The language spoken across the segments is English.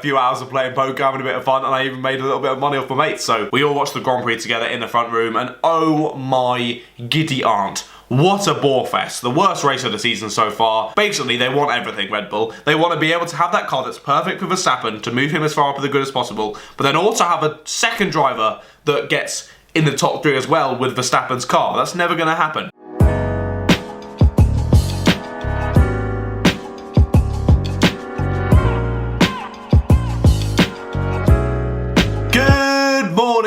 few hours of playing poker, having a bit of fun, and I even made a little bit of money off my mates. So we all watched the Grand Prix together in the front room, and oh my giddy aunt, what a bore fest. The worst race of the season so far. Basically, they want everything, Red Bull. They want to be able to have that car that's perfect for Verstappen to move him as far up the grid as possible, but then also have a second driver that gets in the top three as well with Verstappen's car. That's never going to happen.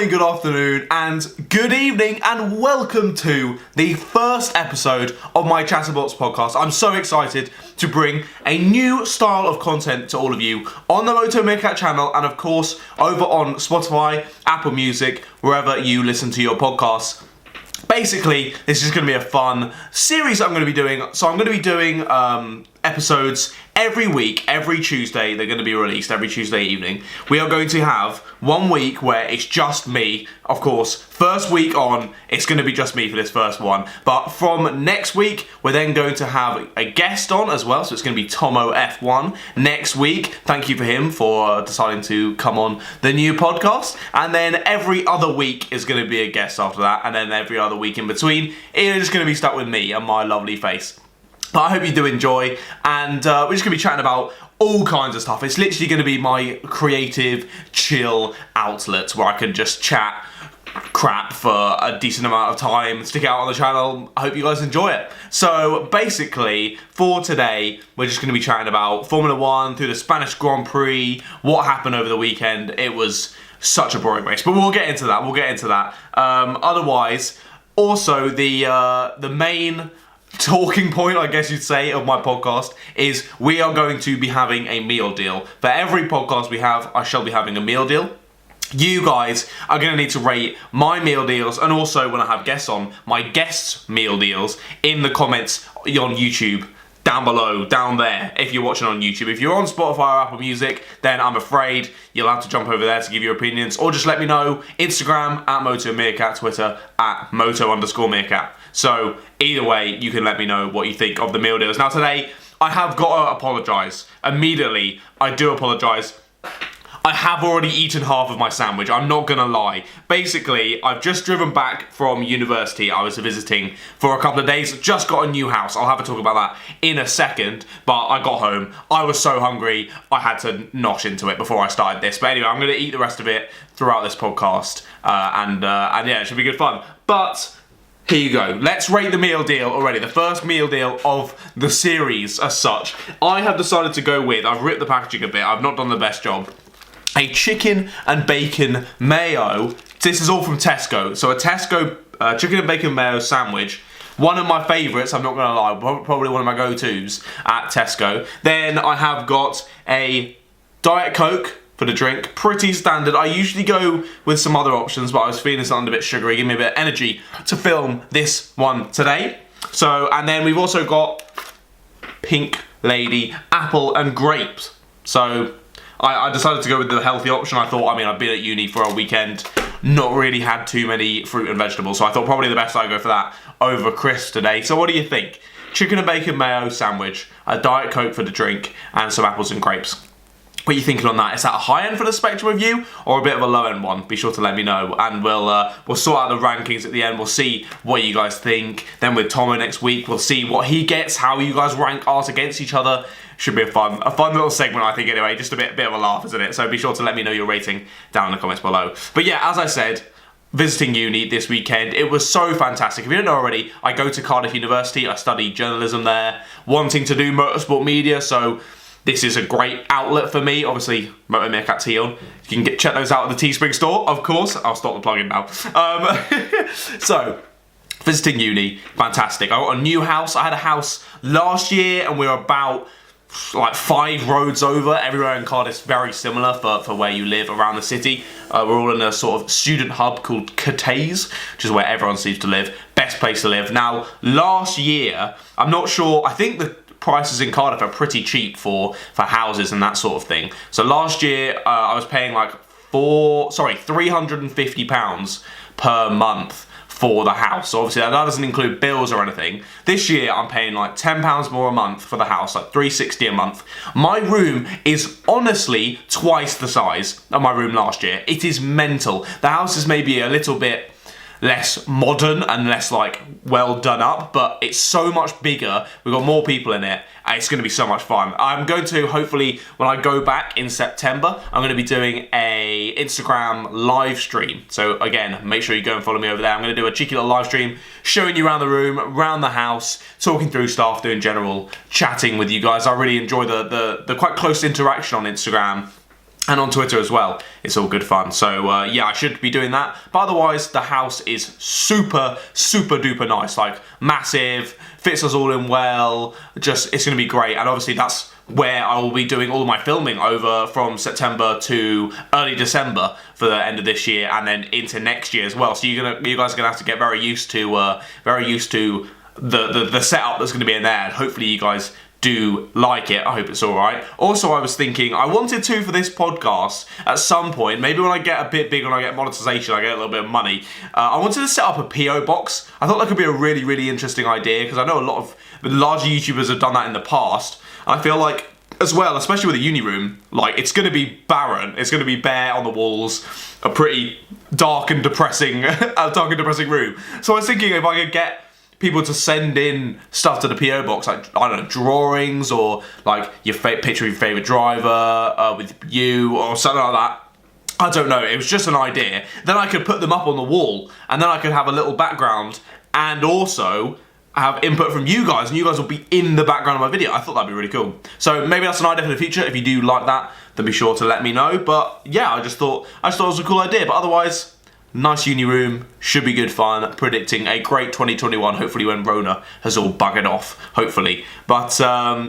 Good afternoon and good evening, and welcome to the first episode of my ChatterBox podcast. I'm so excited to bring a new style of content to all of you on the Moto Meerkat channel, and of course over on Spotify, Apple Music, wherever you listen to your podcasts. Basically, this is going to be a fun series I'm going to be doing. So I'm going to be doing episodes every week, every Tuesday. They're going to be released every Tuesday evening. We are going to have 1 week where it's just me. Of course, first week on, it's going to be just me for this first one. But from next week, we're then going to have a guest on as well. So it's going to be Tomo F1 next week. Thank you for him for deciding to come on the new podcast. And then every other week is going to be a guest after that. And then every other week in between, it's just going to be stuck with me and my lovely face. But I hope you do enjoy, and we're just going to be chatting about all kinds of stuff. It's literally going to be my creative, chill outlet where I can just chat crap for a decent amount of time, stick it out on the channel. I hope you guys enjoy it. So basically, for today, we're just going to be chatting about Formula 1 through the Spanish Grand Prix, what happened over the weekend. It was such a boring race, but we'll get into that. Otherwise, also the main talking point, I guess you'd say, of my podcast is we are going to be having a meal deal. For every podcast we have, I shall be having a meal deal. You guys are going to need to rate my meal deals, and also when I have guests on, my guests' meal deals in the comments on YouTube. Down below, down there, if you're watching on YouTube. If you're on Spotify or Apple Music, then I'm afraid you'll have to jump over there to give your opinions, or just let me know. Instagram, at Moto Meerkat, Twitter, at Moto_Meerkat. So, either way, you can let me know what you think of the meal deals. Now today, I have got to apologise. Immediately, I do apologise. I have already eaten half of my sandwich, I'm not gonna lie. Basically, I've just driven back from university. I was visiting for a couple of days, just got a new house. I'll have a talk about that in a second, but I got home. I was so hungry, I had to nosh into it before I started this. But anyway, I'm gonna eat the rest of it throughout this podcast, and yeah, it should be good fun. But here you go. Let's rate the meal deal already. The first meal deal of the series as such. I have decided to go with, I've ripped the packaging a bit, I've not done the best job, a chicken and bacon mayo. This is all from Tesco. So a Tesco chicken and bacon mayo sandwich. One of my favourites, I'm not going to lie, probably one of my go-tos at Tesco. Then I have got a Diet Coke for the drink. Pretty standard. I usually go with some other options, but I was feeling something a bit sugary, give me a bit of energy to film this one today. So, and then we've also got Pink Lady apple and grapes. So I decided to go with the healthy option. I thought, I've been at uni for a weekend, not really had too many fruit and vegetables, so I thought probably the best I'd go for that over crisp today. So what do you think? Chicken and bacon mayo sandwich, a Diet Coke for the drink, and some apples and grapes. What are you thinking on that? Is that a high end for the spectrum of you, or a bit of a low end one? Be sure to let me know, and we'll sort out the rankings at the end. We'll see what you guys think. Then with Tomo next week, we'll see what he gets, how you guys rank ours against each other. Should be a fun little segment, I think, anyway. Just a bit of a laugh, isn't it? So be sure to let me know your rating down in the comments below. But yeah, as I said, visiting uni this weekend, it was so fantastic. If you don't know already, I go to Cardiff University. I study journalism there, wanting to do motorsport media, so this is a great outlet for me. Obviously, Moto Meerkat tee on. You can check those out at the Teespring store, of course. I'll stop the plugging now. So, visiting uni, fantastic. I got a new house. I had a house last year, and we were about like 5 roads over. Everywhere in Cardiff's very similar for where you live around the city. We're all in a sort of student hub called Cateys, which is where everyone seems to live. Best place to live. Now, last year, I'm not sure, I think the prices in Cardiff are pretty cheap for houses and that sort of thing. So last year, I was paying like £350 per month for the house. So obviously that doesn't include bills or anything. This year I'm paying like £10 more a month for the house, like $360 a month. My room is honestly twice the size of my room last year. It is mental. The house is maybe a little bit less modern and less like well done up, but it's so much bigger. We've got more people in it. It's going to be so much fun. I'm going to, hopefully, when I go back in September, I'm going to be doing a Instagram live stream. So again, make sure you go and follow me over there. I'm going to do a cheeky little live stream showing you around the room, around the house, talking through stuff, doing general chatting with you guys. I really enjoy the quite close interaction on Instagram and on Twitter as well. It's all good fun. So yeah, I should be doing that. But otherwise, the house is super, super duper nice. Like massive, fits us all in well. Just, it's going to be great. And obviously that's where I will be doing all of my filming over from September to early December for the end of this year and then into next year as well. So you guys are gonna have to get very used to the setup that's going to be in there. And hopefully you guys do like it. I hope it's alright. Also, I was thinking, I wanted to, for this podcast, at some point, maybe when I get a bit bigger and I get monetization, I get a little bit of money, I wanted to set up a PO box. I thought that could be a really, really interesting idea, because I know a lot of the larger YouTubers have done that in the past. And I feel like, as well, especially with a uni room, like, it's going to be barren. It's going to be bare on the walls, a pretty dark and depressing room. So I was thinking if I could get people to send in stuff to the PO box, like, I don't know, drawings or like your picture of your favourite driver with you or something like that. I don't know, it was just an idea. Then I could put them up on the wall and then I could have a little background and also have input from you guys, and you guys will be in the background of my video. I thought that'd be really cool. So maybe that's an idea for the future. If you do like that, then be sure to let me know. But yeah, I just thought it was a cool idea. But otherwise, nice uni room, should be good fun, predicting a great 2021, hopefully when Rona has all buggered off, hopefully. But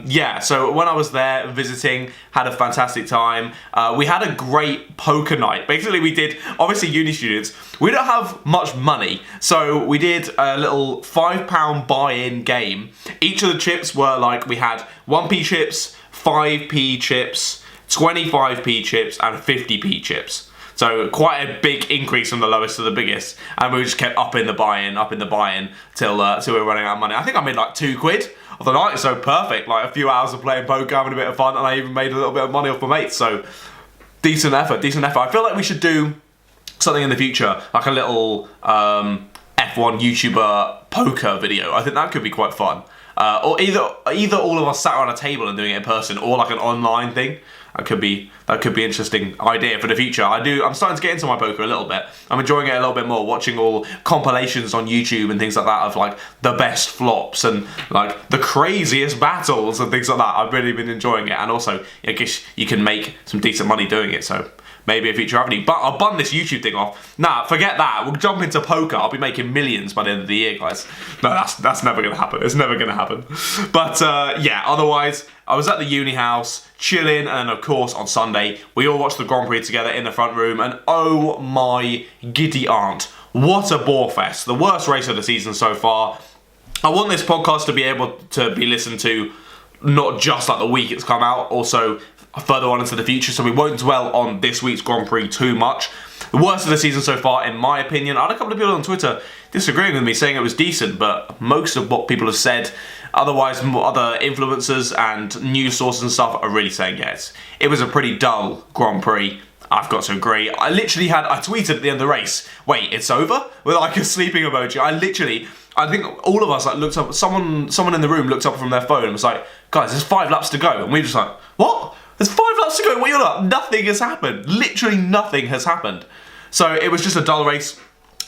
yeah, so when I was there visiting, had a fantastic time. We had a great poker night. Basically we did, obviously uni students, we don't have much money, so we did a little £5 buy-in game. Each of the chips were like, we had 1p chips, 5p chips, 25p chips, and 50p chips. So quite a big increase from the lowest to the biggest, and we just kept upping the buy-in till we were running out of money. I think I made like £2 of the night, so perfect. Like a few hours of playing poker, having a bit of fun, and I even made a little bit of money off my mates. So decent effort. I feel like we should do something in the future, like a little F1 YouTuber poker video. I think that could be quite fun. Or either all of us sat around a table and doing it in person, or like an online thing. That could be interesting idea for the future. I'm starting to get into my poker a little bit. I'm enjoying it a little bit more, watching all compilations on YouTube and things like that of like the best flops and like the craziest battles and things like that. I've really been enjoying it, and also I guess you can make some decent money doing it. So maybe a future avenue. But I'll bun this YouTube thing off. Nah, forget that. We'll jump into poker. I'll be making millions by the end of the year, guys. No, that's never going to happen. It's never going to happen. But yeah, otherwise, I was at the uni house, chilling, and of course, on Sunday, we all watched the Grand Prix together in the front room, and oh my giddy aunt, what a bore fest. The worst race of the season so far. I want this podcast to be able to be listened to not just like the week it's come out, also further on into the future, so we won't dwell on this week's Grand Prix too much. The worst of the season so far, in my opinion. I had a couple of people on Twitter disagreeing with me, saying it was decent, but most of what people have said, otherwise other influencers and news sources and stuff, are really saying yes. It was a pretty dull Grand Prix, I've got to agree. I tweeted at the end of the race, wait, it's over? With like a sleeping emoji. I think all of us like looked up, someone in the room looked up from their phone and was like, guys, there's 5 laps to go. And we were just like, what? There's 5 laps to go, what are you on about? Nothing has happened. Literally nothing has happened. So it was just a dull race.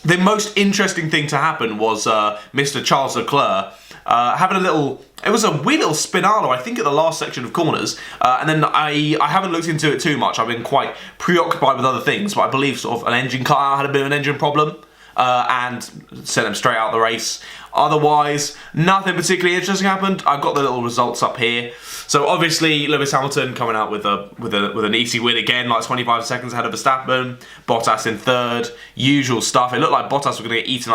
The most interesting thing to happen was Mr. Charles Leclerc having it was a weird little spinalo, I think, at the last section of corners. And then I haven't looked into it too much. I've been quite preoccupied with other things, but I believe sort of an engine cut out, had a bit of an engine problem. And sent him straight out of the race. Otherwise, nothing particularly interesting happened. I've got the little results up here. So obviously, Lewis Hamilton coming out with an easy win again, like 25 seconds ahead of Verstappen. Bottas in third, usual stuff. It looked like Bottas was going to get eaten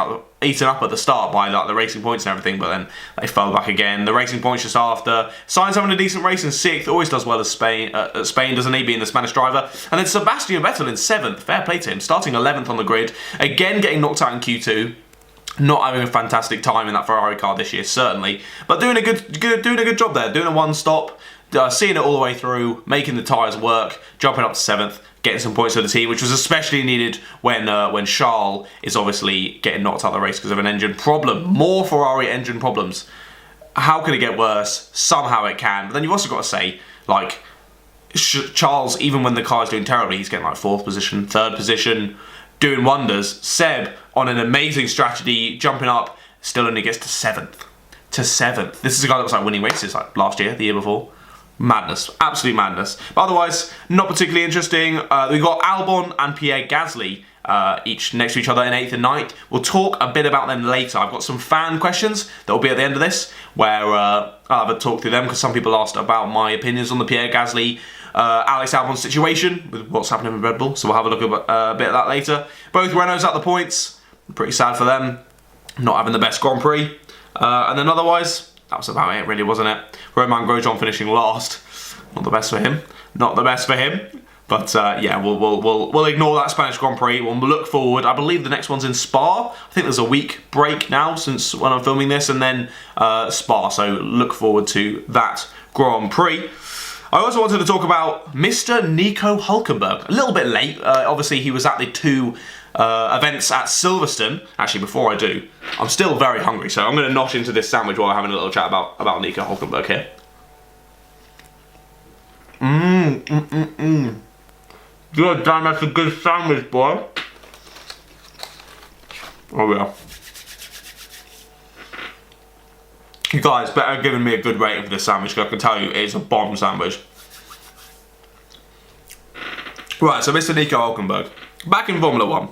up at the start by like the racing points and everything, but then they fell back again. The racing points just after. Sainz having a decent race in 6th, always does well as Spain, doesn't he, being the Spanish driver. And then Sebastian Vettel in 7th, fair play to him, starting 11th on the grid, again getting knocked out in Q2. Not having a fantastic time in that Ferrari car this year, certainly, but doing a good job there, doing a one-stop, seeing it all the way through, making the tyres work, jumping up to 7th, getting some points for the team, which was especially needed when Charles is obviously getting knocked out of the race because of an engine problem. More Ferrari engine problems. How can it get worse? Somehow it can. But then you've also got to say, like, Charles, even when the car is doing terribly, he's getting like 4th position, 3rd position, doing wonders. Seb, on an amazing strategy, jumping up, still only gets to 7th. This is a guy that was like winning races like last year, the year before. Madness, absolute madness. But otherwise, not particularly interesting. We got Albon and Pierre Gasly each next to each other in 8th and 9th. We'll talk a bit about them later. I've got some fan questions that will be at the end of this, where I'll have a talk through them because some people asked about my opinions on the Pierre Gasly Alex Albon situation with what's happening with Red Bull, so we'll have a look at a bit of that later. Both Renaults at the points, pretty sad for them, not having the best Grand Prix. And then otherwise, that was about it really, wasn't it? Romain Grosjean finishing last, not the best for him, But yeah, we'll ignore that Spanish Grand Prix. We'll look forward. I believe the next one's in Spa. I think there's a week break now since when I'm filming this, and then Spa. So look forward to that Grand Prix. I also wanted to talk about Mr. Nico Hulkenberg. A little bit late. Obviously, he was at the 2 events at Silverstone. Actually, before I do, I'm still very hungry, so I'm going to notch into this sandwich while I'm having a little chat about Nico Hulkenberg here. God damn, that's a good sandwich, boy. Oh yeah. You guys better giving me a good rating for this sandwich, because I can tell you it's a bomb sandwich. Right, so Mr. Nico Hulkenberg, back in Formula 1.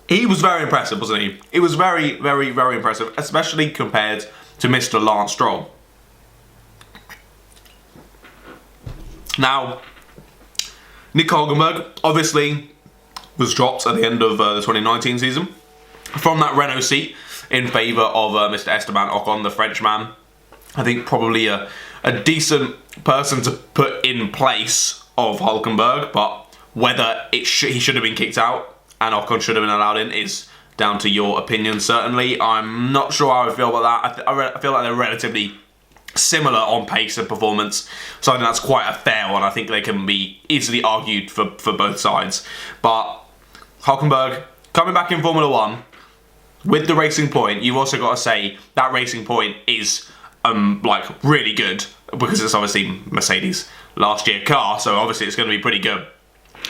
He was very impressive, wasn't he? He was very, very, very impressive, especially compared to Mr. Lance Stroll. Now, Nico Hulkenberg obviously was dropped at the end of the 2019 season from that Renault seat in favour of Mr. Esteban Ocon, the Frenchman. I think probably a decent person to put in place of Hulkenberg, but whether he should have been kicked out and Ocon should have been allowed in is down to your opinion, certainly. I'm not sure how I feel about that. I feel like they're relatively similar on pace and performance, so I think that's quite a fair one. I think they can be easily argued for both sides. But Hulkenberg, coming back in Formula 1, with the Racing Point, you've also got to say that Racing Point is like really good, because it's obviously Mercedes last year car, so obviously it's going to be pretty good,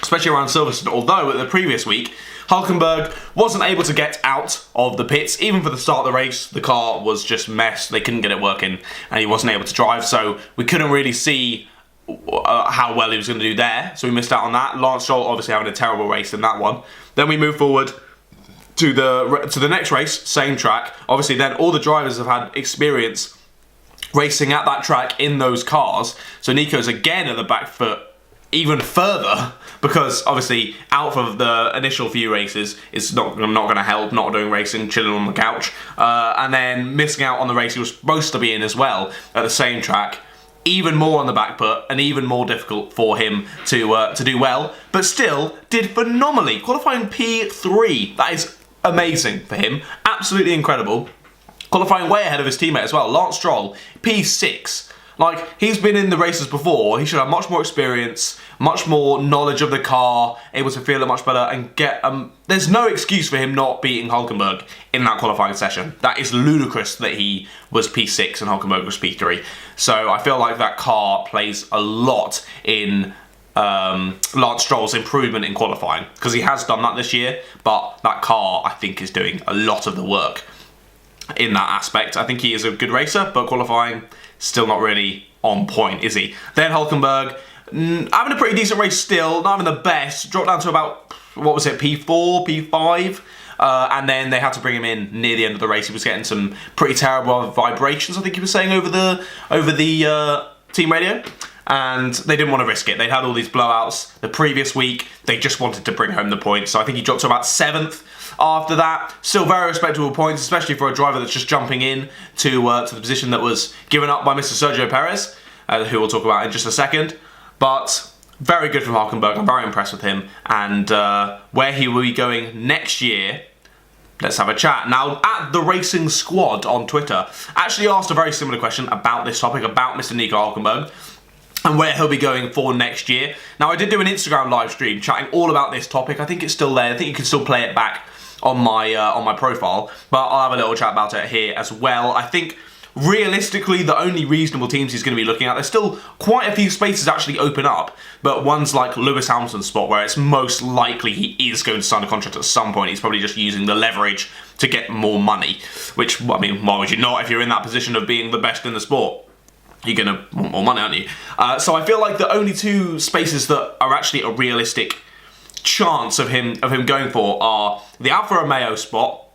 especially around Silverstone. Although at the previous week, Hulkenberg wasn't able to get out of the pits. Even for the start of the race, the car was just messed. They couldn't get it working, and he wasn't able to drive, so we couldn't really see how well he was going to do there, so we missed out on that. Lance Stroll obviously having a terrible race in that one. Then we move forward to the next race, same track. Obviously then all the drivers have had experience racing at that track in those cars, so Nico's again at the back foot even further, because obviously out of the initial few races it's not going to help, not doing racing, chilling on the couch, and then missing out on the race he was supposed to be in as well at the same track. Even more on the back foot and even more difficult for him to do well, but still did phenomenally, qualifying P3. That is amazing for him, absolutely incredible. Qualifying way ahead of his teammate as well, Lance Stroll, P6. Like, he's been in the races before, he should have much more experience, much more knowledge of the car, able to feel it much better, and get, there's no excuse for him not beating Hulkenberg in that qualifying session. That is ludicrous that he was P6 and Hulkenberg was P3. So I feel like that car plays a lot in Lance Stroll's improvement in qualifying, because he has done that this year, but that car, I think, is doing a lot of the work in that aspect. I think he is a good racer, but qualifying, still not really on point, is he? Then Hulkenberg, having a pretty decent race still, not having the best, dropped down to about, what was it, P4, P5, and then they had to bring him in near the end of the race. He was getting some pretty terrible vibrations, I think he was saying, over the team radio, and they didn't want to risk it. They'd had all these blowouts the previous week, they just wanted to bring home the points, so I think he dropped to about 7th. After that, still very respectable points, especially for a driver that's just jumping in to the position that was given up by Mr. Sergio Perez, who we'll talk about in just a second. But very good from Hulkenberg. I'm very impressed with him, and where he will be going next year, let's have a chat. Now, at the Racing Squad on Twitter, actually asked a very similar question about this topic, about Mr. Nico Hulkenberg, and where he'll be going for next year. Now, I did do an Instagram live stream chatting all about this topic. I think it's still there. I think you can still play it back on my profile, but I'll have a little chat about it here as well. I think realistically, the only reasonable teams he's going to be looking at, there's still quite a few spaces actually open up, but ones like Lewis Hamilton's spot, where it's most likely he is going to sign a contract at some point. He's probably just using the leverage to get more money, which, I mean, why would you not if you're in that position of being the best in the sport? You're going to want more money, aren't you? So I feel like the only two spaces that are actually a realistic chance of him going for are the Alfa Romeo spot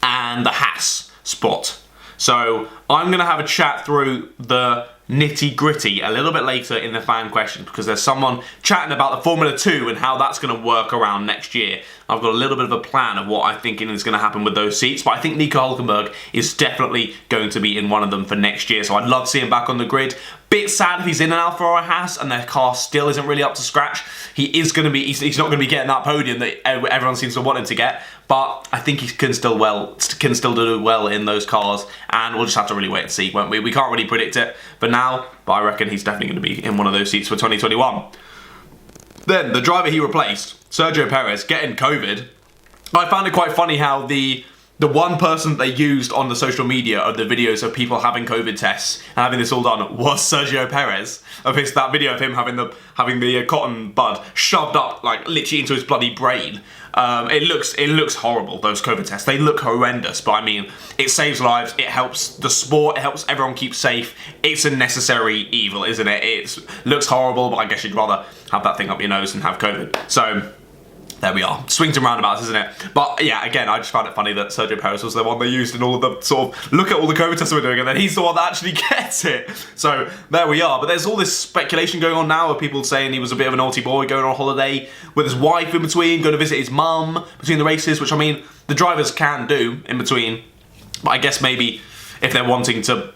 and the Haas spot. So I'm going to have a chat through the nitty-gritty a little bit later in the fan questions, because there's someone chatting about the Formula 2 and how that's going to work around next year. I've got a little bit of a plan of what I think is going to happen with those seats, but I think Nico Hulkenberg is definitely going to be in one of them for next year, so I'd love to see him back on the grid. Bit sad if he's in an Alfa or a Haas and their car still isn't really up to scratch. He's not going to be getting that podium that everyone seems to want him to get, but I think he can still do well in those cars, and we'll just have to really wait and see, won't we? We can't really predict it for now, but I reckon he's definitely going to be in one of those seats for 2021. Then, the driver he replaced, Sergio Perez, getting COVID. I found it quite funny how the one person that they used on the social media of the videos of people having COVID tests and having this all done was Sergio Perez. That video of him having the cotton bud shoved up like literally into his bloody brain. It looks horrible, those COVID tests. They look horrendous, but I mean, it saves lives, it helps the sport, it helps everyone keep safe. It's a necessary evil, isn't it? It looks horrible, but I guess you'd rather have that thing up your nose and have COVID. So there we are. Swings and roundabouts, isn't it? But yeah, again, I just found it funny that Sergio Perez was the one they used in all of the sort of, look at all the COVID tests we're doing, and then he's the one that actually gets it. So there we are. But there's all this speculation going on now of people saying he was a bit of a naughty boy going on holiday with his wife in between, going to visit his mum between the races, which I mean, the drivers can do in between. But I guess maybe if they're wanting to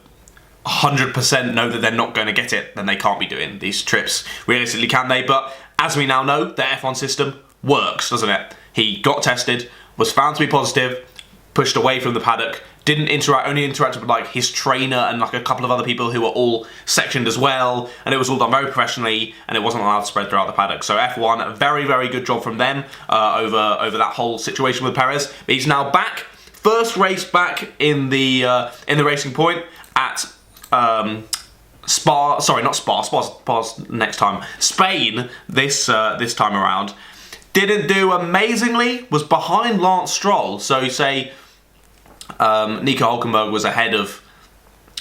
100% know that they're not going to get it, then they can't be doing these trips. Realistically, can they? But as we now know, the F1 system works, doesn't it? He got tested, was found to be positive, pushed away from the paddock, only interacted with like his trainer and like a couple of other people who were all sectioned as well, and it was all done very professionally, and it wasn't allowed to spread throughout the paddock. So F1, a very, very good job from them over that whole situation with Perez. But he's now back, first race back in the Racing Point at Spa's next time. Spain this time around. Didn't do amazingly, was behind Lance Stroll. So you say Nico Hulkenberg was ahead of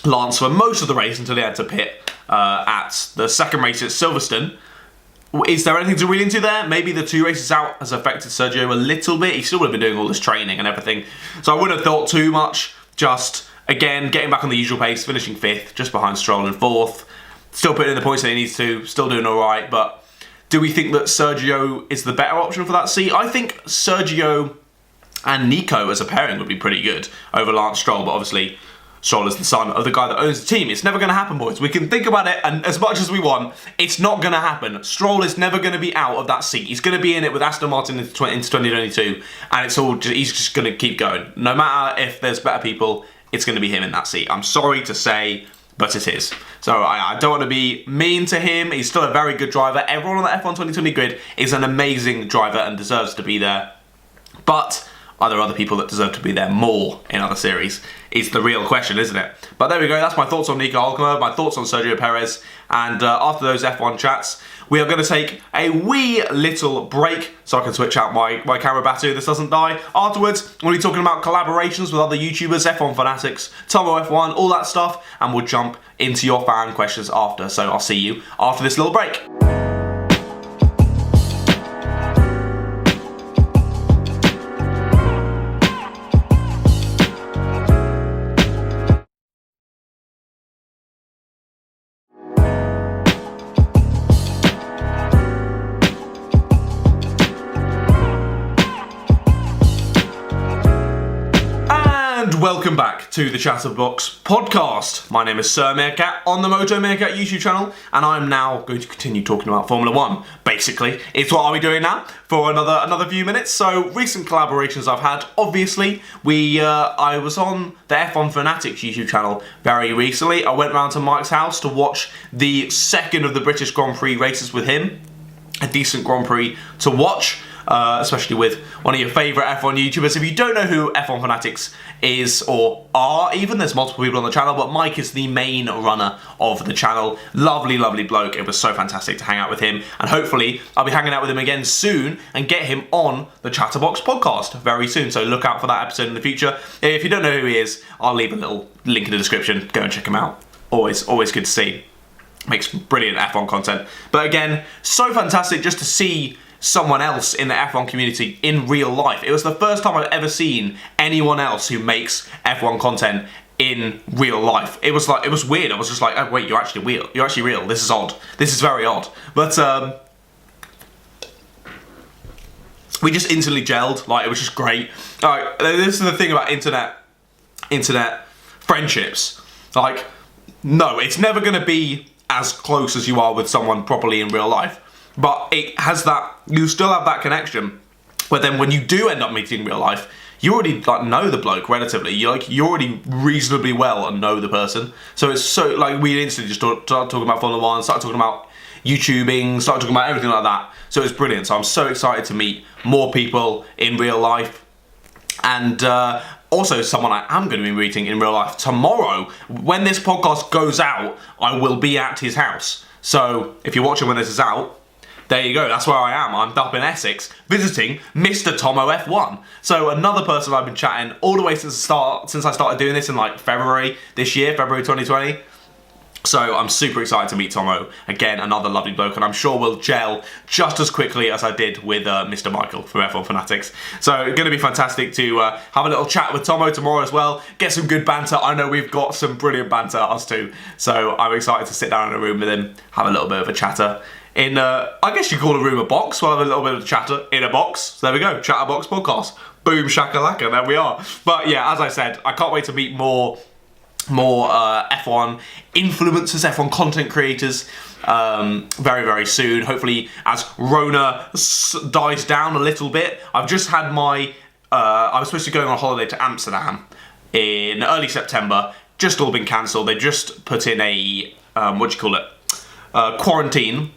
Lance for most of the race until he had to pit at the second race at Silverstone. Is there anything to read into there? Maybe the 2 races out has affected Sergio a little bit. He still would have been doing all this training and everything. So I wouldn't have thought too much. Just, again, getting back on the usual pace, finishing 5th, just behind Stroll in 4th. Still putting in the points that he needs to, still doing all right, but do we think that Sergio is the better option for that seat? I think Sergio and Nico as a pairing would be pretty good over Lance Stroll, but obviously Stroll is the son of the guy that owns the team. It's never going to happen, boys. We can think about it, and as much as we want, it's not going to happen. Stroll is never going to be out of that seat. He's going to be in it with Aston Martin into 2022, and he's just going to keep going. No matter if there's better people, it's going to be him in that seat. I'm sorry to say, but it is. So I don't want to be mean to him. He's still a very good driver. Everyone on the F1 2020 grid is an amazing driver and deserves to be there. But are there other people that deserve to be there more in other series? Is the real question, isn't it? But there we go. That's my thoughts on Nico Hulkenberg, my thoughts on Sergio Perez. And after those F1 chats, we are going to take a wee little break so I can switch out my camera battery. This doesn't die. Afterwards, we'll be talking about collaborations with other YouTubers, F1 fanatics, Tomo F1, all that stuff. And we'll jump into your fan questions after. So I'll see you after this little break. welcome back to the ChatterBox podcast. My name is Sir Meerkat on the Moto Meerkat YouTube channel, and I'm now going to continue talking about Formula 1. Basically, it's what are we doing now for another few minutes. So, recent collaborations I've had. Obviously, I was on the F1 Fanatics YouTube channel very recently. I went round to Mike's house to watch the second of the British Grand Prix races with him. A decent Grand Prix to watch. Especially with one of your favourite F1 YouTubers. If you don't know who F1 Fanatics is, or are even, there's multiple people on the channel, but Mike is the main runner of the channel. Lovely, lovely bloke. It was so fantastic to hang out with him, and hopefully I'll be hanging out with him again soon and get him on the ChatterBox podcast very soon, so look out for that episode in the future. If you don't know who he is, I'll leave a little link in the description. Go and check him out. Always good to see. Makes brilliant F1 content. But again, so fantastic just to see someone else in the F1 community in real life. It was the first time I've ever seen anyone else who makes F1 content in real life. It was weird. I was just like, oh wait, you're actually real. You're actually real. This is odd. This is very odd. But we just instantly gelled. Like, it was just great. Alright, this is the thing about internet friendships. Like, no, it's never gonna be as close as you are with someone properly in real life. But it has that, you still have that connection, but then when you do end up meeting in real life, you already know the bloke relatively. You already reasonably well and know the person. So it's so, we instantly just started talking about Formula 1, started talking about YouTubing, started talking about everything like that. So it's brilliant. So I'm so excited to meet more people in real life. And also someone I am going to be meeting in real life tomorrow. When this podcast goes out, I will be at his house. So if you're watching when this is out, there you go, that's where I am. I'm up in Essex, visiting Mr. Tomo F1. So another person I've been chatting all the way since I started doing this in February this year, February 2020. So I'm super excited to meet Tomo. Again, another lovely bloke, and I'm sure we'll gel just as quickly as I did with Mr. Michael from F1 Fanatics. So it's going to be fantastic to have a little chat with Tomo tomorrow as well. Get some good banter. I know we've got some brilliant banter, us two. So I'm excited to sit down in a room with him, have a little bit of a chatter. In, I guess you call a room a box. We'll have a little bit of chatter in a box. So there we go, ChatterBox podcast. Boom, shakalaka, there we are. But yeah, as I said, I can't wait to meet more F1 influencers, F1 content creators very, very soon. Hopefully, as Rona dies down a little bit. I've just had my, I was supposed to go on holiday to Amsterdam in early September. Just all been cancelled. They just put in a, quarantine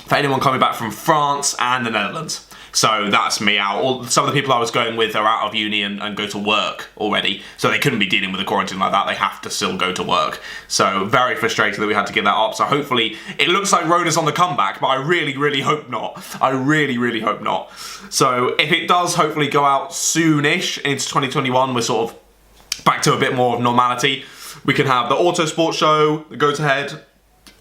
for anyone coming back from France and the Netherlands. So that's me out. Some of the people I was going with are out of uni and go to work already, so they couldn't be dealing with a quarantine like that. They have to still go to work. So very frustrated that we had to give that up. So hopefully, it looks like Rona's on the comeback, but I really, really hope not. I really, really hope not. So if it does hopefully go out soonish into 2021, we're sort of back to a bit more of normality. We can have the Autosport show that goes ahead,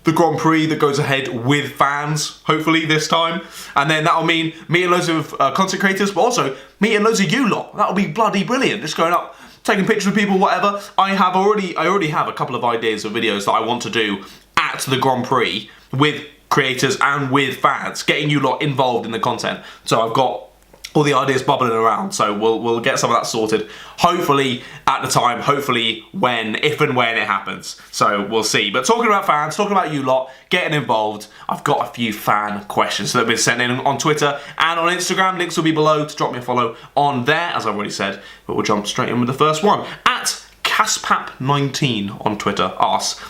the Grand Prix that goes ahead with fans, hopefully this time. And then that'll mean meeting loads of content creators, but also meeting loads of you lot. That'll be bloody brilliant. Just going up, taking pictures with people, whatever. I already have a couple of ideas of videos that I want to do at the Grand Prix with creators and with fans, getting you lot involved in the content. So I've got all the ideas bubbling around, so we'll get some of that sorted. Hopefully at the time, hopefully if and when it happens. So we'll see. But talking about fans, talking about you lot, getting involved, I've got a few fan questions that have been sent in on Twitter and on Instagram. Links will be below to drop me a follow on there, as I've already said. But we'll jump straight in with the first one. At Caspap19 on Twitter asks,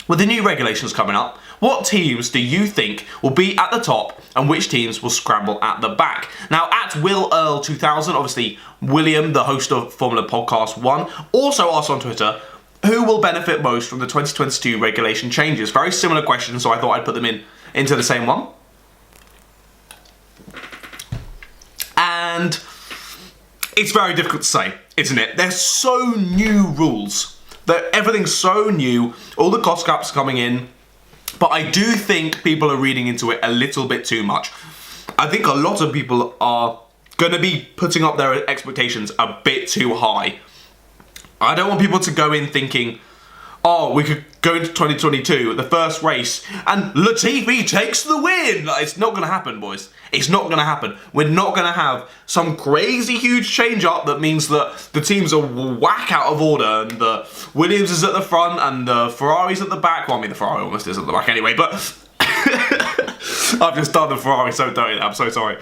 with the new regulations coming up, what teams do you think will be at the top and which teams will scramble at the back? Now, at Will Earl 2000, obviously William, the host of Formula Podcast 1, also asked on Twitter, who will benefit most from the 2022 regulation changes? Very similar questions, so I thought I'd put them into the same one. And it's very difficult to say, isn't it? There's so new rules. Everything's so new, all the cost caps are coming in, but I do think people are reading into it a little bit too much. I think a lot of people are going to be putting up their expectations a bit too high. I don't want people to go in thinking, oh, we could go into 2022, the first race, and Latifi takes the win. Like, it's not going to happen, boys. It's not going to happen. We're not going to have some crazy huge change up that means that the teams are whack out of order and the Williams is at the front and the Ferrari's at the back. Well, I mean, the Ferrari almost is at the back anyway, but I've just done the Ferrari so dirty. I'm so sorry.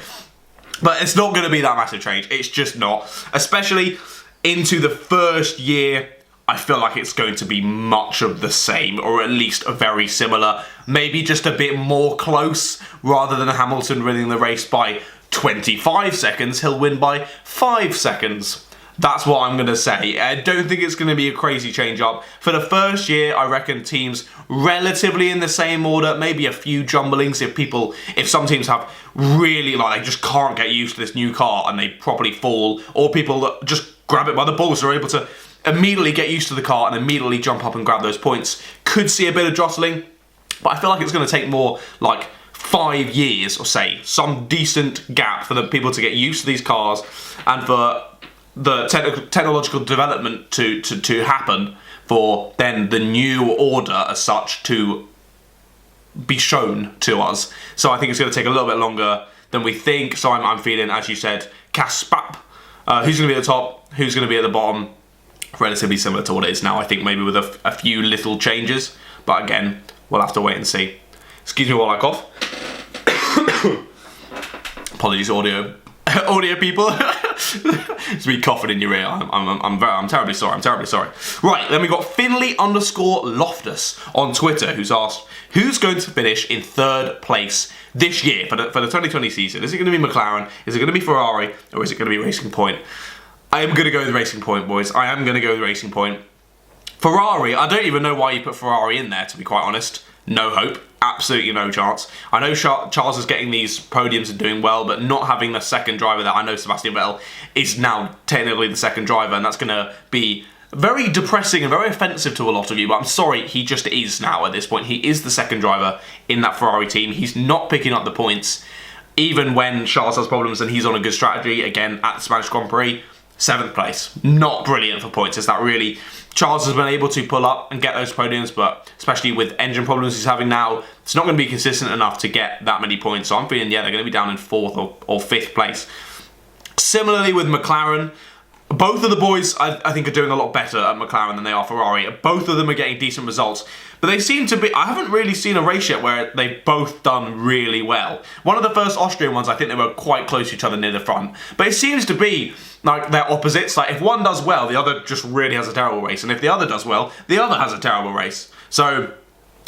But it's not going to be that massive change. It's just not. Especially into the first year, I feel like it's going to be much of the same, or at least very similar. Maybe just a bit more close. Rather than Hamilton winning the race by 25 seconds, he'll win by 5 seconds. That's what I'm going to say. I don't think it's going to be a crazy change up. For the first year, I reckon teams relatively in the same order, maybe a few jumblings if some teams have really, like, they just can't get used to this new car and they probably fall, or people that just grab it by the balls are able to immediately get used to the car and immediately jump up and grab those points. Could see a bit of jostling, but I feel like it's going to take more like 5 years or say, some decent gap for the people to get used to these cars and for the technological development to happen, for then the new order as such to be shown to us. So I think it's going to take a little bit longer than we think. So I'm feeling, as you said, Kaspap. Who's going to be at the top? Who's going to be at the bottom? Relatively similar to what it is now, I think, maybe with a few little changes. But again, we'll have to wait and see. Excuse me while I cough. Apologies, audio people. It's me coughing in your ear. I'm terribly sorry. I'm terribly sorry. Right, then we got Finley_Loftus on Twitter, who's asked, who's going to finish in 3rd place this year for the 2020 season? Is it going to be McLaren? Is it going to be Ferrari? Or is it going to be Racing Point? I am going to go with Racing Point, boys. I am going to go with Racing Point. Ferrari, I don't even know why you put Ferrari in there, to be quite honest. No hope. Absolutely no chance. I know Charles is getting these podiums and doing well, but not having the second driver there. I know Sebastian Vettel is now technically the second driver, and that's going to be very depressing and very offensive to a lot of you, but I'm sorry, he just is now at this point. He is the second driver in that Ferrari team. He's not picking up the points, even when Charles has problems and he's on a good strategy. Again, at the Spanish Grand Prix, 7th place. Not brilliant for points. Is that really? Charles has been able to pull up and get those podiums, but especially with engine problems he's having now, it's not going to be consistent enough to get that many points. So I'm feeling, yeah, they're going to be down in 4th or 5th place. Similarly with McLaren, both of the boys, I think, are doing a lot better at McLaren than they are Ferrari. Both of them are getting decent results. But they seem to be... I haven't really seen a race yet where they've both done really well. One of the first Austrian ones, I think they were quite close to each other near the front. But it seems to be like they're opposites. Like, if one does well, the other just really has a terrible race. And if the other does well, the other has a terrible race. So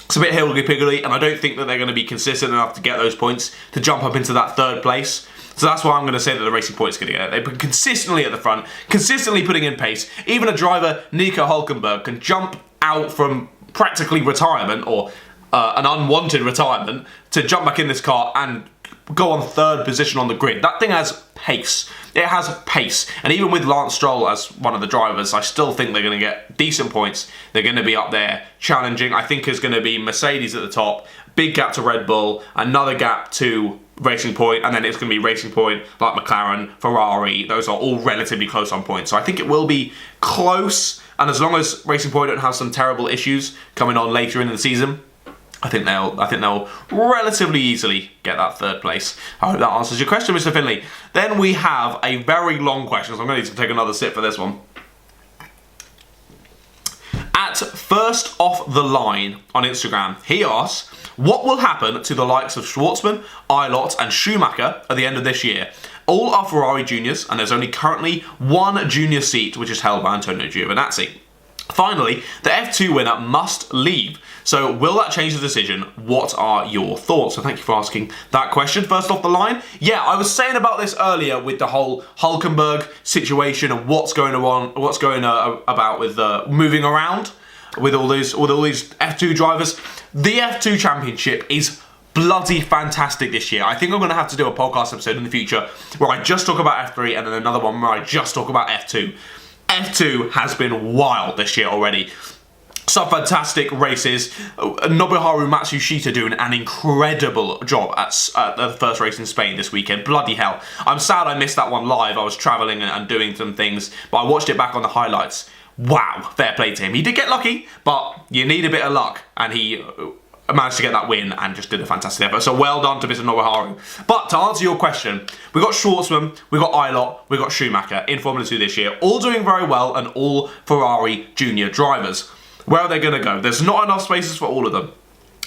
it's a bit higgledy-piggledy, and I don't think that they're going to be consistent enough to get those points to jump up into that 3rd place. So that's why I'm going to say that the Racing Point is going to get it. They've been consistently at the front, consistently putting in pace. Even a driver, Nico Hulkenberg, can jump out from practically retirement, or an unwanted retirement, to jump back in this car and go on 3rd position on the grid. That thing has pace. It has pace. And even with Lance Stroll as one of the drivers, I still think they're going to get decent points. They're going to be up there challenging. I think it's going to be Mercedes at the top, big gap to Red Bull, another gap to Racing Point, and then it's going to be Racing Point, like McLaren, Ferrari. Those are all relatively close on points. So I think it will be close, and as long as Racing Point don't have some terrible issues coming on later in the season, I think they'll relatively easily get that 3rd place. I hope that answers your question, Mr. Finley. Then we have a very long question, so I'm going to need to take another sip for this one. At First Off the Line on Instagram, he asks, what will happen to the likes of Schwartzman, Eilert and Schumacher at the end of this year? All are Ferrari juniors, and there's only currently one junior seat, which is held by Antonio Giovinazzi. Finally, the F2 winner must leave. So will that change the decision? What are your thoughts? So thank you for asking that question. First off the line, yeah, I was saying about this earlier with the whole Hulkenberg situation and what's going about with moving around with all these F2 drivers. The F2 Championship is bloody fantastic this year. I think I'm going to have to do a podcast episode in the future where I just talk about F3 and then another one where I just talk about F2. F2 has been wild this year already. Some fantastic races. Nobuharu Matsushita doing an incredible job at the first race in Spain this weekend. Bloody hell. I'm sad I missed that one live. I was travelling and doing some things, but I watched it back on the highlights. wow, fair play to him. He did get lucky, but you need a bit of luck, and he managed to get that win and just did a fantastic effort. So well done to Mr. Nobuharu. But to answer your question, we got Schwartzman, we got Eilert, we got Schumacher in Formula 2 this year, all doing very well and all Ferrari junior drivers. Where are they going to go? There's not enough spaces for all of them.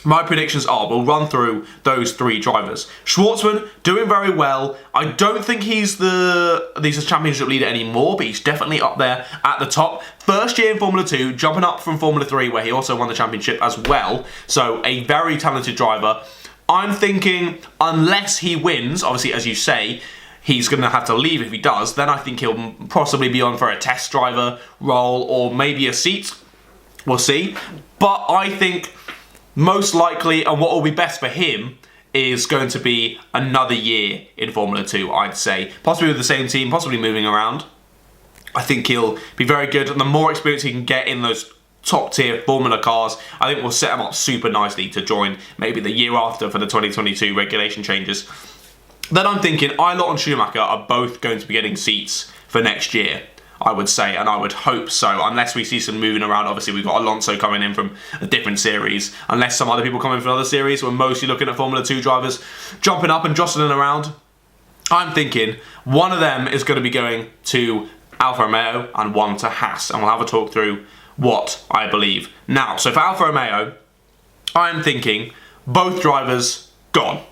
My predictions are, we'll run through those 3 drivers. Schwartzman, doing very well. I don't think he's the championship leader anymore, but he's definitely up there at the top. First year in Formula 2, jumping up from Formula 3, where he also won the championship as well. So a very talented driver. I'm thinking, unless he wins, obviously, as you say, he's going to have to leave if he does, then I think he'll possibly be on for a test driver role or maybe a seat. We'll see. But I think most likely, and what will be best for him, is going to be another year in Formula 2, I'd say. Possibly with the same team, possibly moving around. I think he'll be very good, and the more experience he can get in those top-tier Formula cars, I think will set him up super nicely to join maybe the year after for the 2022 regulation changes. Then I'm thinking Eilert and Schumacher are both going to be getting seats for next year, I would say, and I would hope so, unless we see some moving around. Obviously, we've got Alonso coming in from a different series, unless some other people come in from another series. We're mostly looking at Formula 2 drivers jumping up and jostling around. I'm thinking one of them is going to be going to Alfa Romeo and one to Haas, and we'll have a talk through what I believe. Now, so for Alfa Romeo, I'm thinking both drivers gone.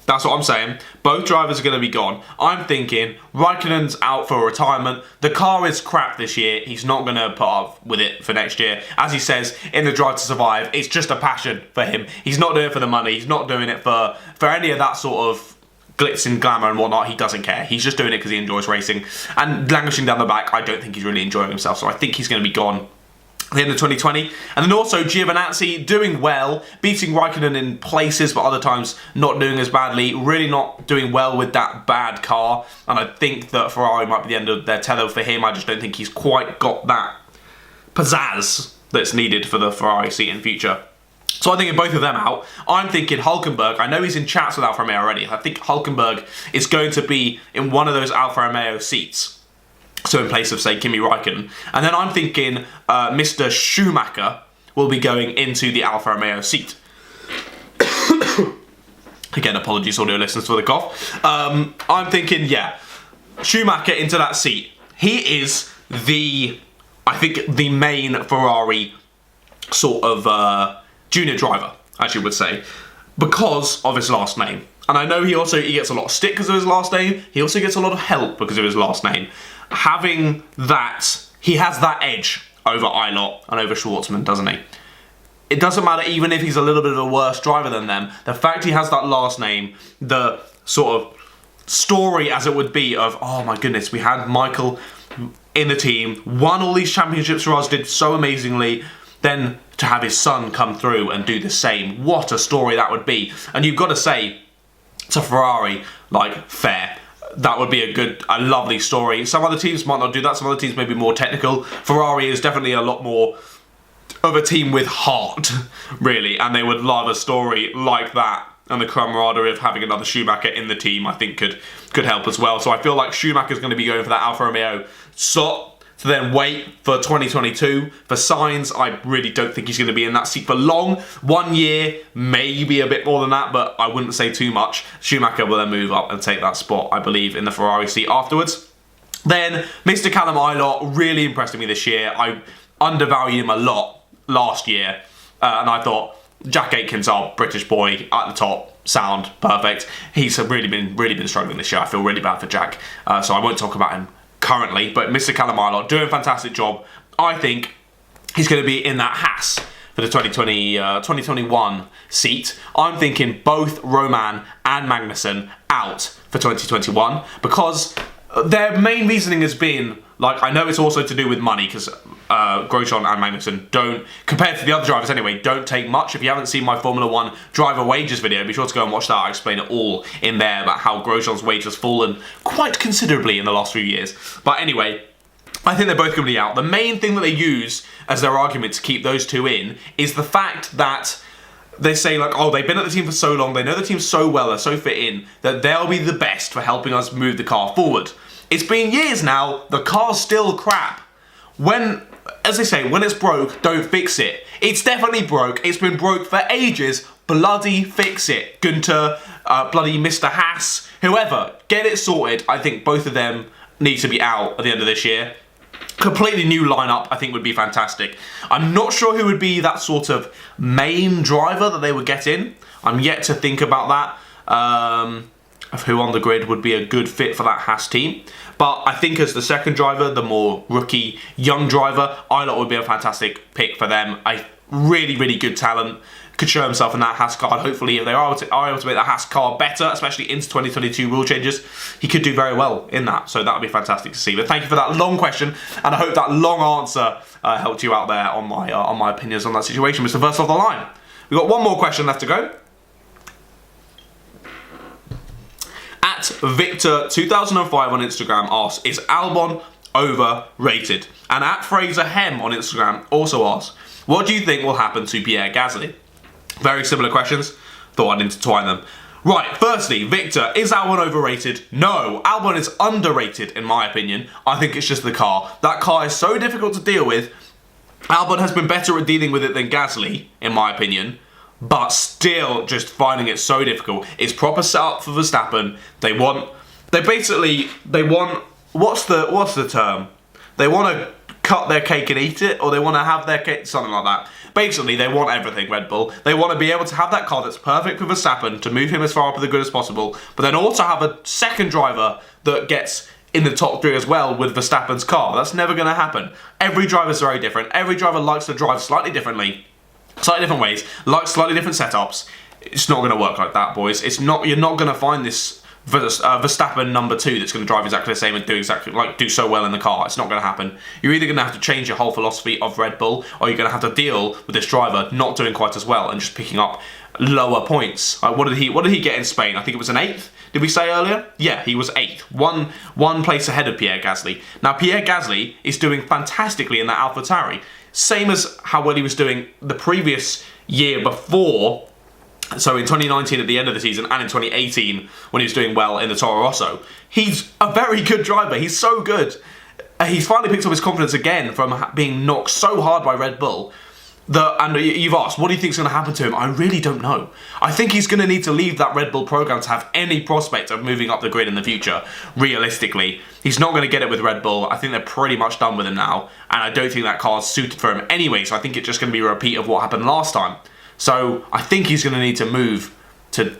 That's what I'm saying. Both drivers are going to be gone. I'm thinking Raikkonen's out for retirement. The car is crap this year. He's not going to put up with it for next year. As he says in the Drive to Survive, it's just a passion for him. He's not doing it for the money. He's not doing it for any of that sort of glitz and glamour and whatnot. He doesn't care. He's just doing it because he enjoys racing. And languishing down the back, I don't think he's really enjoying himself. So I think he's going to be gone at the end of 2020. And then also Giovinazzi doing well, beating Raikkonen in places, but other times not doing as badly, really not doing well with that bad car. And I think that Ferrari might be the end of their tether for him. I just don't think he's quite got that pizzazz that's needed for the Ferrari seat in future. So I'm thinking both of them out. I'm thinking Hulkenberg. I know he's in chats with Alfa Romeo already. I think Hulkenberg is going to be in one of those Alfa Romeo seats. So in place of, say, Kimi Räikkönen. And then I'm thinking Mr. Schumacher will be going into the Alfa Romeo seat. Again, apologies, audio listeners, for the cough. I'm thinking, yeah, Schumacher into that seat. He is I think, the main Ferrari sort of junior driver, as you would say, because of his last name. And I know he gets a lot of stick because of his last name. He also gets a lot of help because of his last name. Having that, he has that edge over Eilert and over Schwartzman, doesn't he? It doesn't matter even if he's a little bit of a worse driver than them. The fact he has that last name, the sort of story as it would be of, oh my goodness, we had Michael in the team, won all these championships for us, did so amazingly, then to have his son come through and do the same. What a story that would be. And you've got to say to Ferrari, like, fair. That would be a lovely story. Some other teams might not do that. Some other teams may be more technical. Ferrari is definitely a lot more of a team with heart, really. And they would love a story like that. And the camaraderie of having another Schumacher in the team, I think, could help as well. So I feel like Schumacher's going to be going for that Alfa Romeo slot to then wait for 2022. For Sainz, I really don't think he's going to be in that seat for long. 1 year, maybe a bit more than that, but I wouldn't say too much. Schumacher will then move up and take that spot, I believe, in the Ferrari seat afterwards. Then, Mr. Callum Eilert really impressed me this year. I undervalued him a lot last year, and I thought, Jack Aitken's our British boy at the top, sound, perfect. He's really been struggling this year. I feel really bad for Jack, so I won't talk about him currently, but Mr. Callum Eilert doing a fantastic job. I think he's going to be in that Haas for the 2021 seat. I'm thinking both Roman and Magnussen out for 2021 because their main reasoning has been, like, I know it's also to do with money because Grosjean and Magnussen don't, compared to the other drivers anyway, don't take much. If you haven't seen my Formula 1 driver wages video, be sure to go and watch that. I explain it all in there about how Grosjean's wage has fallen quite considerably in the last few years. But anyway, I think they're both going to be out. The main thing that they use as their argument to keep those two in is the fact that they say, like, oh, they've been at the team for so long, they know the team so well, they're so fit in, that they'll be the best for helping us move the car forward. It's been years now, the car's still crap. as they say, when it's broke, don't fix it. It's definitely broke. It's been broke for ages. Bloody fix it. Gunter, bloody Mr. Haas, whoever, get it sorted. I think both of them need to be out at the end of this year. Completely new lineup, I think, would be fantastic. I'm not sure who would be that sort of main driver that they would get in. I'm yet to think about that, of who on the grid would be a good fit for that Haas team. But I think as the second driver, the more rookie, young driver, Eilert would be a fantastic pick for them. A really, really good talent. Could show himself in that Haas car. And hopefully, if they are able to make the Haas car better, especially into 2022 rule changes, he could do very well in that. So that would be fantastic to see. But thank you for that long question, and I hope that long answer helped you out there on my opinions on that situation, Mr. First off the line. We've got one more question left to go. At Victor2005 on Instagram asks, is Albon overrated? And at Fraser Hem on Instagram also asks, what do you think will happen to Pierre Gasly? Very similar questions. Thought I'd intertwine them. Right, firstly, Victor, is Albon overrated? No, Albon is underrated in my opinion. I think it's just the car. That car is so difficult to deal with. Albon has been better at dealing with it than Gasly, in my opinion. But still just finding it so difficult. It's proper setup for Verstappen. They want, what's the term? They want to cut their cake and eat it, or they want to have their cake, something like that. Basically, they want everything, Red Bull. They want to be able to have that car that's perfect for Verstappen, to move him as far up the grid as possible, but then also have a second driver that gets in the top three as well with Verstappen's car. That's never going to happen. Every driver is very different. Every driver likes to drive slightly differently, slightly different ways, likes slightly different setups. It's not going to work like that, boys. It's not. You're not going to find this Verstappen number 2 that's going to drive exactly the same and do so well in the car. It's not going to happen. You're either going to have to change your whole philosophy of Red Bull, or you're going to have to deal with this driver not doing quite as well and just picking up lower points. What did he get in Spain? I think it was an 8th. Did we say earlier? Yeah, he was 8th. One place ahead of Pierre Gasly. Now Pierre Gasly is doing fantastically in that AlphaTauri. Same as how well he was doing the previous year before. So in 2019 at the end of the season, and in 2018 when he was doing well in the Toro Rosso. He's a very good driver. He's so good. He's finally picked up his confidence again from being knocked so hard by Red Bull. And you've asked, what do you think is going to happen to him? I really don't know. I think he's going to need to leave that Red Bull program to have any prospect of moving up the grid in the future, realistically. He's not going to get it with Red Bull. I think they're pretty much done with him now. And I don't think that car's suited for him anyway, so I think it's just going to be a repeat of what happened last time. So I think he's going to need to move to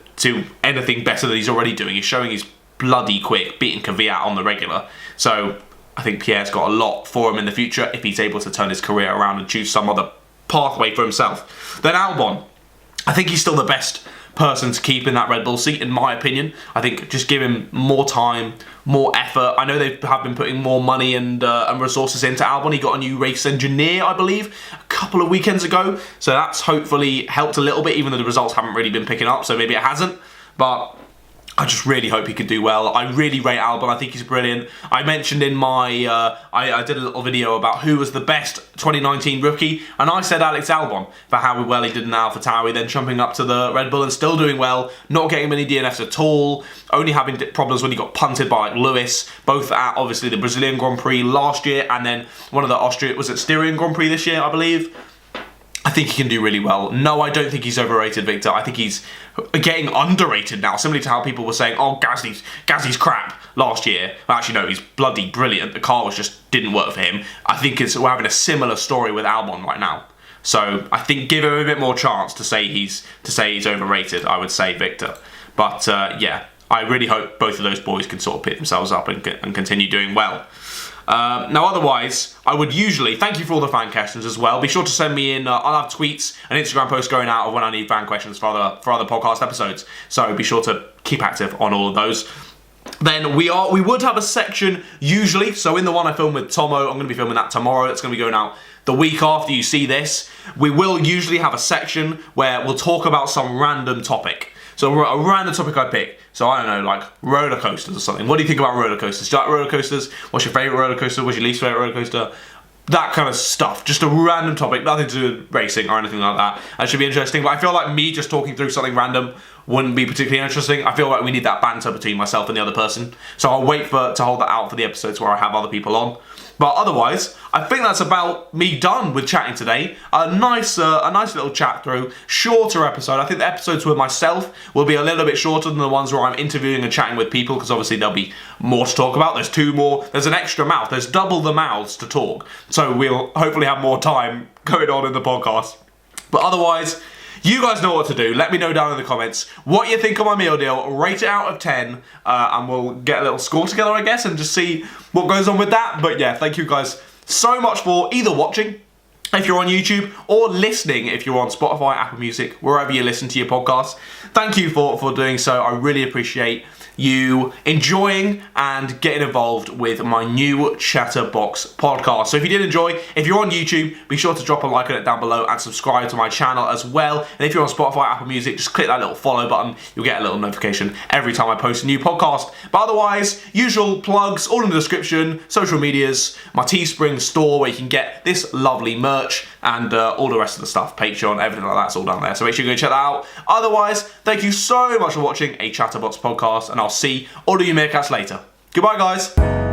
anything better than he's already doing. He's showing he's bloody quick, beating Kvyat on the regular. So I think Pierre's got a lot for him in the future if he's able to turn his career around and choose some other pathway for himself. Then Albon, I think he's still the best person to keep in that Red Bull seat, in my opinion. I think just give him more time, more effort. I know they have been putting more money and resources into Albon. He got a new race engineer, I believe, a couple of weekends ago. So that's hopefully helped a little bit, even though the results haven't really been picking up. So maybe it hasn't. But I just really hope he can do well. I really rate Albon. I think he's brilliant. I mentioned in my... I did a little video about who was the best 2019 rookie, and I said Alex Albon for how well he did in the AlphaTauri, then jumping up to the Red Bull and still doing well, not getting many DNFs at all, only having problems when he got punted by Lewis, both at obviously the Brazilian Grand Prix last year, and then one of the Styrian Grand Prix this year, I believe. I think he can do really well. No, I don't think he's overrated, Victor. I think he's getting underrated now, similarly to how people were saying, oh, Gasly's crap last year. Well, actually, no, he's bloody brilliant. The car didn't work for him. I think we're having a similar story with Albon right now. So I think give him a bit more chance to say he's overrated, I would say, Victor. But yeah, I really hope both of those boys can sort of pick themselves up and continue doing well. Now, otherwise, I would usually, thank you for all the fan questions as well. Be sure to send me in, I'll have tweets and Instagram posts going out of when I need fan questions for other podcast episodes. So be sure to keep active on all of those. Then we would have a section usually, so in the one I filmed with Tomo, I'm going to be filming that tomorrow. It's going to be going out the week after you see this. We will usually have a section where we'll talk about some random topic. So a random topic I pick. So I don't know, like roller coasters or something. What do you think about roller coasters? Do you like roller coasters? What's your favourite roller coaster? What's your least favourite roller coaster? That kind of stuff. Just a random topic, nothing to do with racing or anything like that. That should be interesting. But I feel like me just talking through something random wouldn't be particularly interesting. I feel like we need that banter between myself and the other person. So I'll wait to hold that out for the episodes where I have other people on. But otherwise, I think that's about me done with chatting today. A nice little chat through, shorter episode. I think the episodes with myself will be a little bit shorter than the ones where I'm interviewing and chatting with people, because obviously there'll be more to talk about. There's an extra mouth. There's double the mouths to talk. So we'll hopefully have more time going on in the podcast. But otherwise, you guys know what to do. Let me know down in the comments what you think of my meal deal. Rate it out of 10, and we'll get a little score together, I guess, and just see what goes on with that. But yeah, thank you guys so much for either watching, if you're on YouTube, or listening if you're on Spotify, Apple Music, wherever you listen to your podcasts. Thank you for doing so. I really appreciate you enjoying and getting involved with my new ChatterBox podcast. So if you did enjoy, if you're on YouTube, be sure to drop a like on it down below and subscribe to my channel as well. And if you're on Spotify, Apple Music, just click that little follow button. You'll get a little notification every time I post a new podcast. But otherwise, usual plugs, all in the description, social medias, my Teespring store where you can get this lovely merch, and all the rest of the stuff, Patreon, everything like that's all down there. So make sure you go check that out. Otherwise, thank you so much for watching a ChatterBox podcast, and I'll see all of you meerkats later. Goodbye, guys.